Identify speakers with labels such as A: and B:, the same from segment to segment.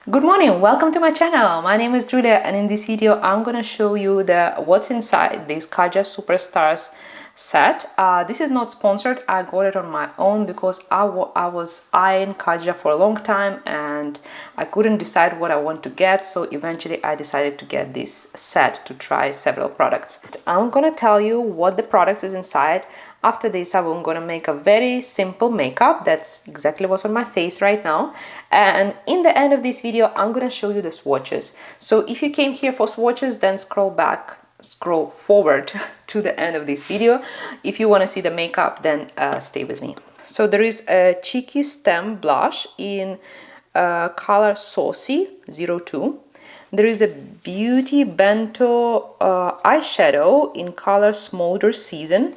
A: Good morning, welcome to my channel. My name is Julia and in this video I'm gonna show you what's inside this Kaja Superstars set. This is not sponsored, I got it on my own because I was eyeing Kaja for a long time and I couldn't decide what I want to get, so eventually I decided to get this set to try several products. I'm gonna tell you what the product is inside. After this I'm gonna make a very simple makeup. That's exactly what's on my face right now, and in the end of this video I'm gonna show you the swatches. So if you came here for swatches, then scroll forward to the end of this video. If you want to see the makeup, then stay with me. So there is a Cheeky Stem blush in color Saucy 02. There is a Beauty Bento eyeshadow in color Smolder Season.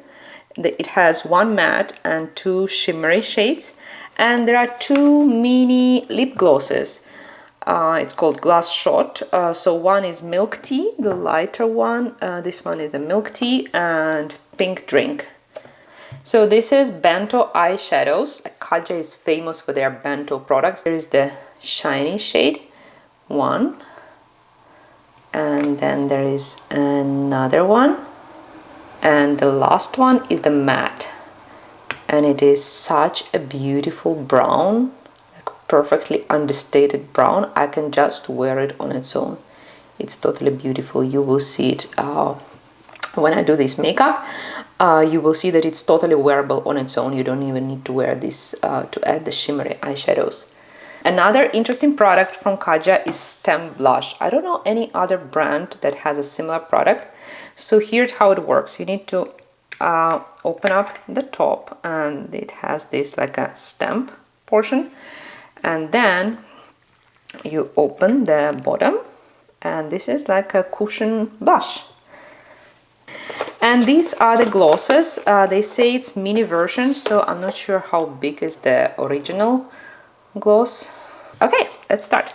A: It has one matte and two shimmery shades, and there are two mini lip glosses. It's called Glass Shot. So one is Milk Tea, the lighter one. This one is a Milk Tea and Pink Drink. So this is Bento eyeshadows. Kaja is famous for their Bento products. There is the shiny shade, one, and then there is another one. And the last one is the matte, and it is such a beautiful brown, like perfectly understated brown. I can just wear it on its own. It's totally beautiful. You will see it when I do this makeup. You will see that it's totally wearable on its own. You don't even need to wear this to add the shimmery eyeshadows. Another interesting product from Kaja is Stem Blush. I don't know any other brand that has a similar product. So here's how it works. You need to open up the top, and it has this like a stamp portion, and then you open the bottom, and this is like a cushion blush. And these are the glosses. They say it's mini version, so I'm not sure how big is the original gloss. Okay, let's start.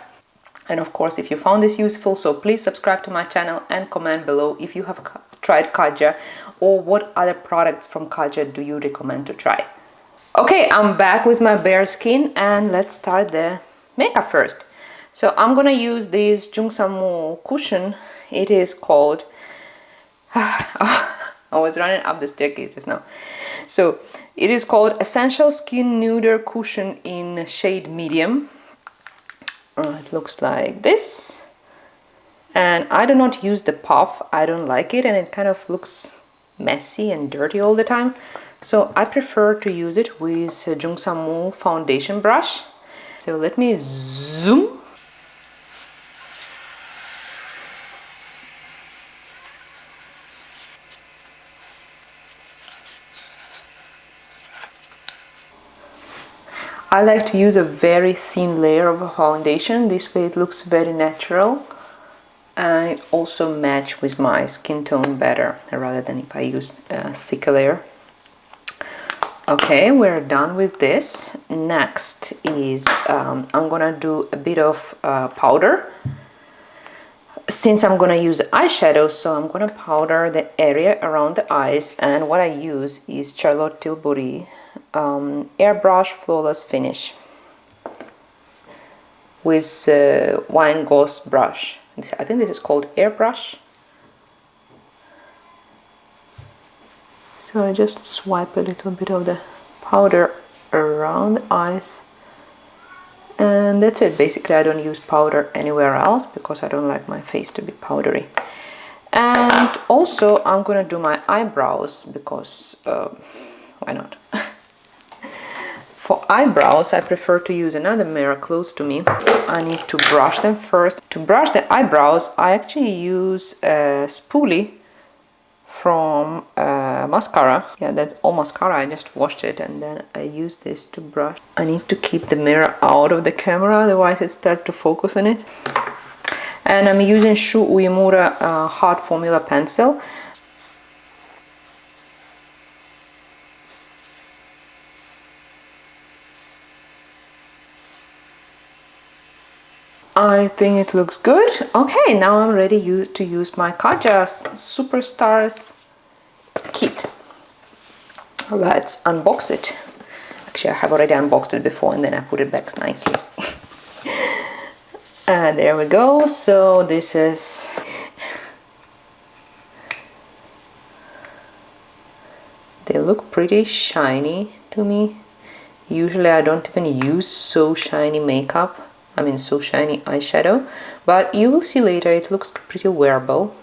A: And of course, if you found this useful, so please subscribe to my channel and comment below if you have tried Kaja, or what other products from Kaja do you recommend to try. Okay, I'm back with my bare skin, and let's start the makeup first. So I'm gonna use this Jungsammu cushion. It is called I was running up the staircase just now. So it is called Essential Skin Nuder Cushion in shade medium. It looks like this, and I do not use the puff. I don't like it, and it kind of looks messy and dirty all the time, so I prefer to use it with Jungsammu foundation brush. So let me zoom. I like to use a very thin layer of a foundation. This way it looks very natural, and it also matches with my skin tone better rather than if I use a thicker layer. Okay, we're done with this. Next is I'm gonna do a bit of powder. Since I'm gonna use eyeshadow, so I'm gonna powder the area around the eyes, and what I use is Charlotte Tilbury Airbrush Flawless Finish with Wine Ghost brush. I think this is called Airbrush. So I just swipe a little bit of the powder around the eyes, and that's it. Basically, I don't use powder anywhere else because I don't like my face to be powdery. And also I'm gonna do my eyebrows because why not? For eyebrows, I prefer to use another mirror close to me. I need to brush them first. To brush the eyebrows, I actually use a spoolie from mascara. Yeah, that's all mascara. I just washed it and then I use this to brush. I need to keep the mirror out of the camera, otherwise it starts to focus on it. And I'm using Shu Uemura Hard Formula pencil. I think it looks good. Okay, now I'm ready to use my Kaja Superstars kit. Let's unbox it. Actually, I have already unboxed it before and then I put it back nicely. And there we go. So this is, they look pretty shiny to me. Usually I don't even use so shiny makeup, I mean so shiny eyeshadow, but you will see later it looks pretty wearable.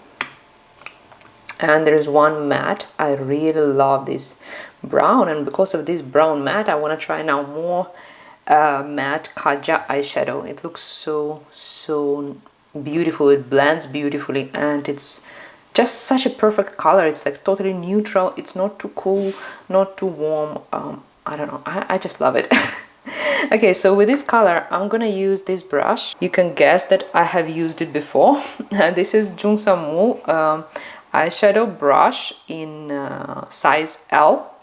A: And there's one matte. I really love this brown, and because of this brown matte I want to try now more matte Kaja eyeshadow. It looks so beautiful. It blends beautifully and it's just such a perfect color. It's like totally neutral. It's not too cool, not too warm. I don't know, I just love it. Okay, so with this color I'm gonna use this brush. You can guess that I have used it before. This is Jungsamu eyeshadow brush in size L.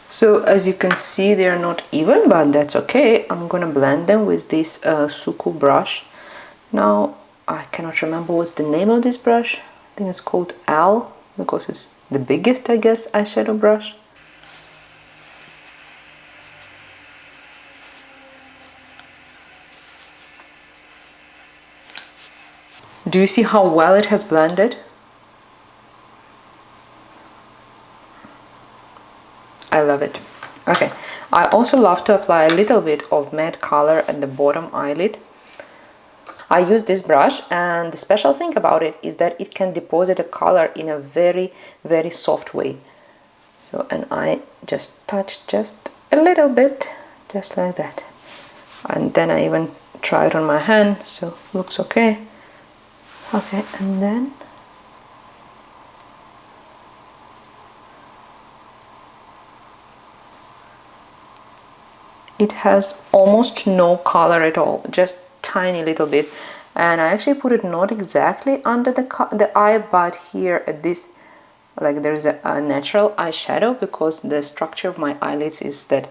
A: So as you can see, they are not even, but that's okay. I'm gonna blend them with this Suku brush. Now I cannot remember what's the name of this brush. I think it's called L because it's the biggest, I guess, eyeshadow brush. Do you see how well it has blended? I love it. Okay, I also love to apply a little bit of matte color at the bottom eyelid. I use this brush, and the special thing about it is that it can deposit a color in a very soft way. So, and I just touch just a little bit, just like that, and then I even try it on my hand, so looks okay. Okay, and then it has almost no color at all, just tiny little bit. And I actually put it not exactly under the eye, but here at this, like there's a natural eyeshadow, because the structure of my eyelids is that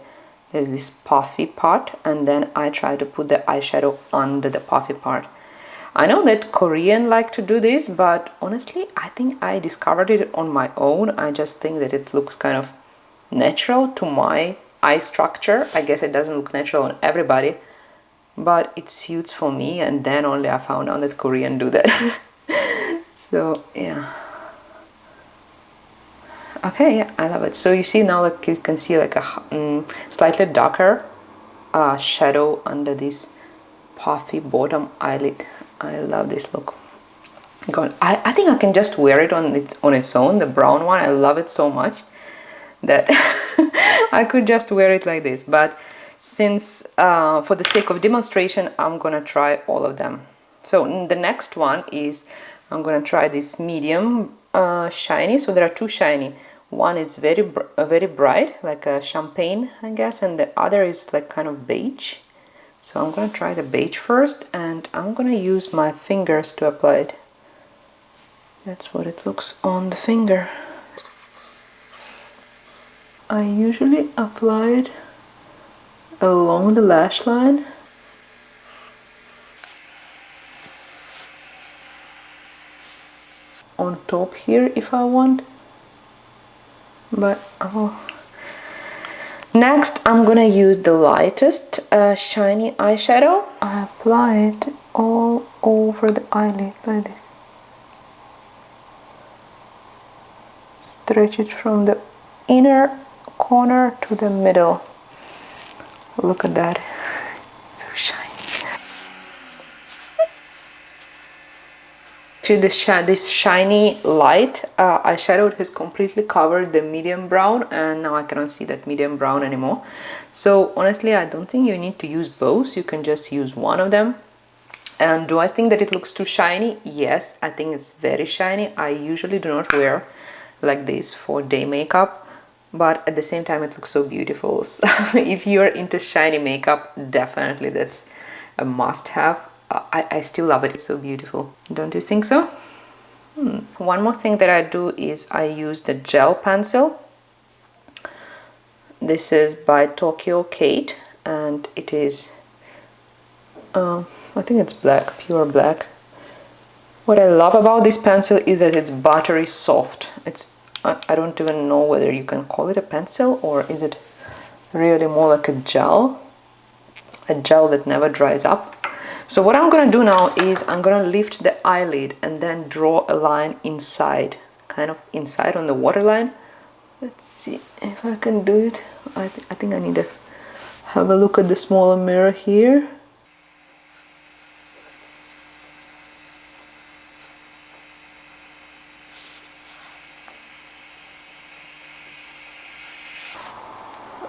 A: there's this puffy part, and then I try to put the eyeshadow under the puffy part. I know that Korean like to do this, but honestly I think I discovered it on my own. I just think that it looks kind of natural to my eye structure. I guess it doesn't look natural on everybody, but it suits for me, and then only I found out that Korean do that. So yeah. Okay, yeah, I love it. So you see now, like you can see like a slightly darker shadow under this puffy bottom eyelid. I love this look. God, I think I can just wear it on its own, the brown one. I love it so much that I could just wear it like this. But since for the sake of demonstration, I'm gonna try all of them. So the next one is I'm gonna try this medium shiny. So there are two shiny. One is very bright, like a champagne, I guess, and the other is like kind of beige. So I'm gonna try the beige first, and I'm gonna use my fingers to apply it. That's what it looks on the finger. I usually apply it along the lash line. On top here if I want, but next I'm gonna use the lightest shiny eyeshadow. I apply it all over the eyelid like this. Stretch it from the inner corner to the middle. Look at that, so shiny. This shiny light eyeshadow has completely covered the medium brown, and now I cannot see that medium brown anymore. So honestly, I don't think you need to use both. You can just use one of them. And do I think that it looks too shiny? Yes, I think it's very shiny. I usually do not wear like this for day makeup, but at the same time it looks so beautiful. So if you're into shiny makeup, definitely that's a must-have. I still love it. It's so beautiful. Don't you think so? One more thing that I do is I use the gel pencil. This is by Tokyo Kate, and it is I think it's black, pure black. What I love about this pencil is that it's buttery soft. I don't even know whether you can call it a pencil or is it really more like a gel that never dries up. So what I'm gonna do now is I'm gonna lift the eyelid and then draw a line inside, kind of inside on the waterline. Let's see if I can do it. I think I need to have a look at the smaller mirror here.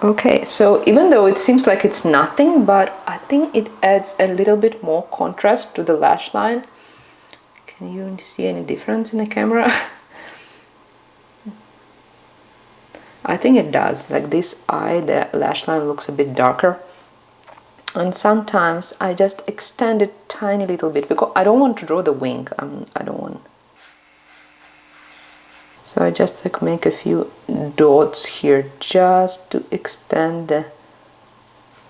A: Okay, so even though it seems like it's nothing, but I think it adds a little bit more contrast to the lash line. Can you see any difference in the camera? I think it does. Like this eye, the lash line looks a bit darker. And sometimes I just extend it tiny little bit because I don't want to draw the wing. I don't want. So I just like make a few dots here just to extend the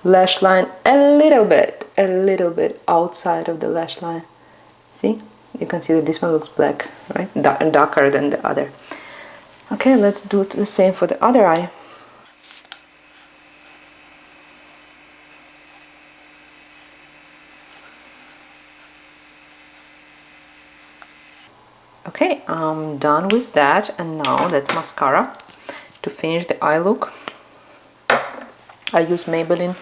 A: lash line a little bit outside of the lash line. See? You can see that this one looks black, right? Darker than the other. Okay, let's do the same for the other eye. Okay, I'm done with that, and now that's mascara to finish the eye look. I use Maybelline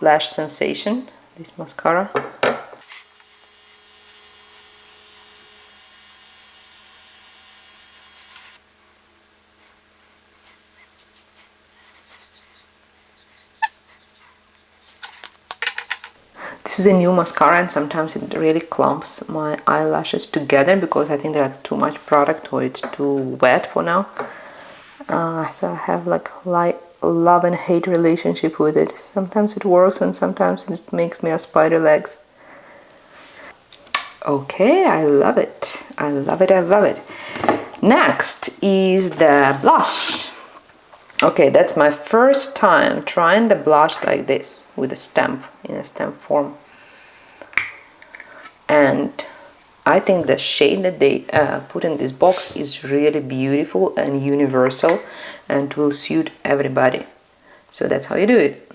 A: Lash Sensation, this mascara. This is a new mascara and sometimes it really clumps my eyelashes together because I think they have too much product or it's too wet for now. So I have like love and hate relationship with it. Sometimes it works and sometimes it makes me a spider legs. Okay, I love it. I love it, I love it. Next is the blush. Okay, that's my first time trying the blush like this with a stamp, in a stamp form. And I think the shade that they put in this box is really beautiful and universal and will suit everybody. So that's how you do it.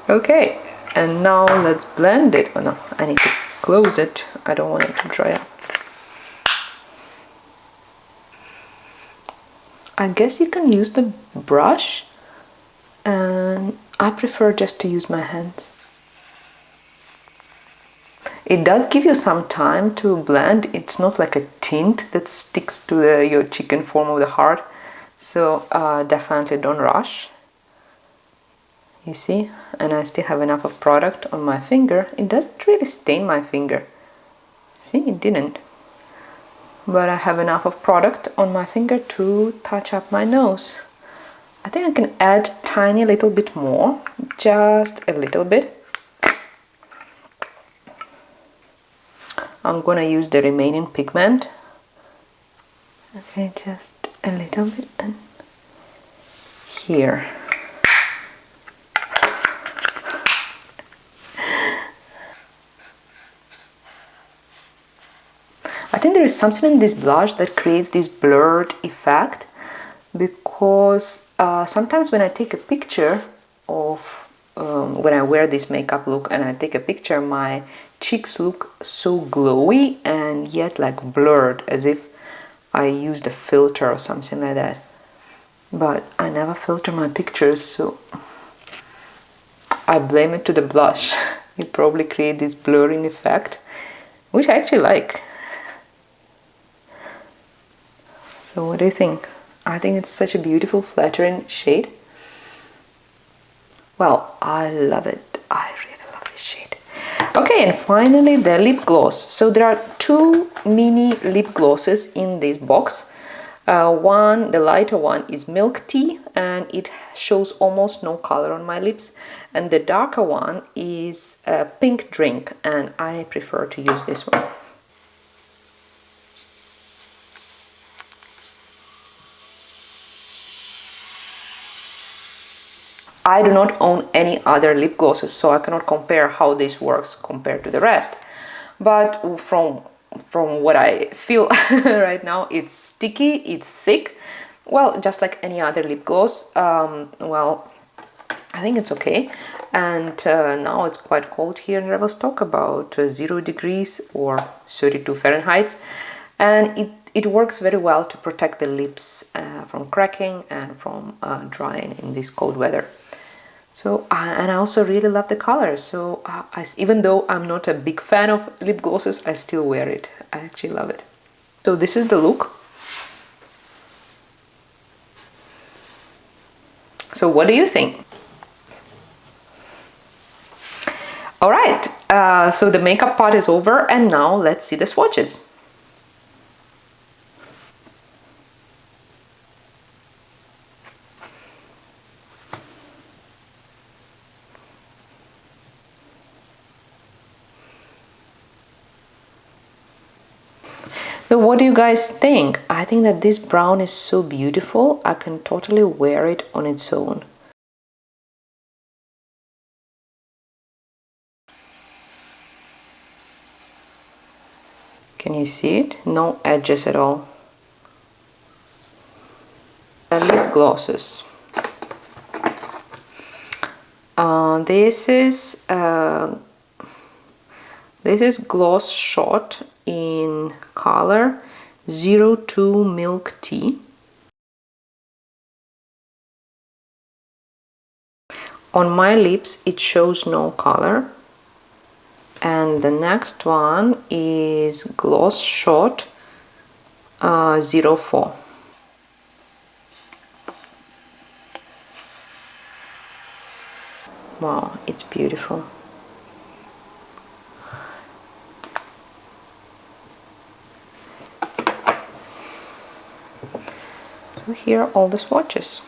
A: Okay, and now let's blend it. Oh no, I need to close it. I don't want it to dry up. I guess you can use the brush, and I prefer just to use my hands. It does give you some time to blend. It's not like a tint that sticks to your chicken form of the heart, so definitely don't rush. You see, and I still have enough of product on my finger. It doesn't really stain my finger. See, it didn't. But I have enough of product on my finger to touch up my nose. I think I can add tiny little bit more, just a little bit. I'm gonna use the remaining pigment. Okay, just a little bit and here. I think there is something in this blush that creates this blurred effect because sometimes when I take a picture of when I wear this makeup look and I take a picture, my cheeks look so glowy and yet like blurred, as if I used a filter or something like that. But I never filter my pictures, so I blame it to the blush. It probably creates this blurring effect, which I actually like. So what do you think? I think it's such a beautiful, flattering shade. Well, I love it. I really love this shade. Okay, and finally the lip gloss. So there are two mini lip glosses in this box. The lighter one is milk tea, and it shows almost no color on my lips, and the darker one is pink drink, and I prefer to use this one. I do not own any other lip glosses, so I cannot compare how this works compared to the rest. But from what I feel right now, it's sticky, it's thick. Well, just like any other lip gloss. Well, I think it's okay. And now it's quite cold here in Revelstock, about 0 degrees or 32 Fahrenheit. And it works very well to protect the lips from cracking and from drying in this cold weather. So, and I also really love the color. So even though I'm not a big fan of lip glosses, I still wear it. I actually love it. So this is the look. So what do you think? All right, so the makeup part is over, and now let's see the swatches. So what do you guys think? I think that this brown is so beautiful. I can totally wear it on its own. Can you see it? No edges at all. Lip glosses. This is Gloss Shot in color 02 Milk Tea. On my lips it shows no color. And the next one is Gloss Shot 04. Wow, it's beautiful. So here are all the swatches.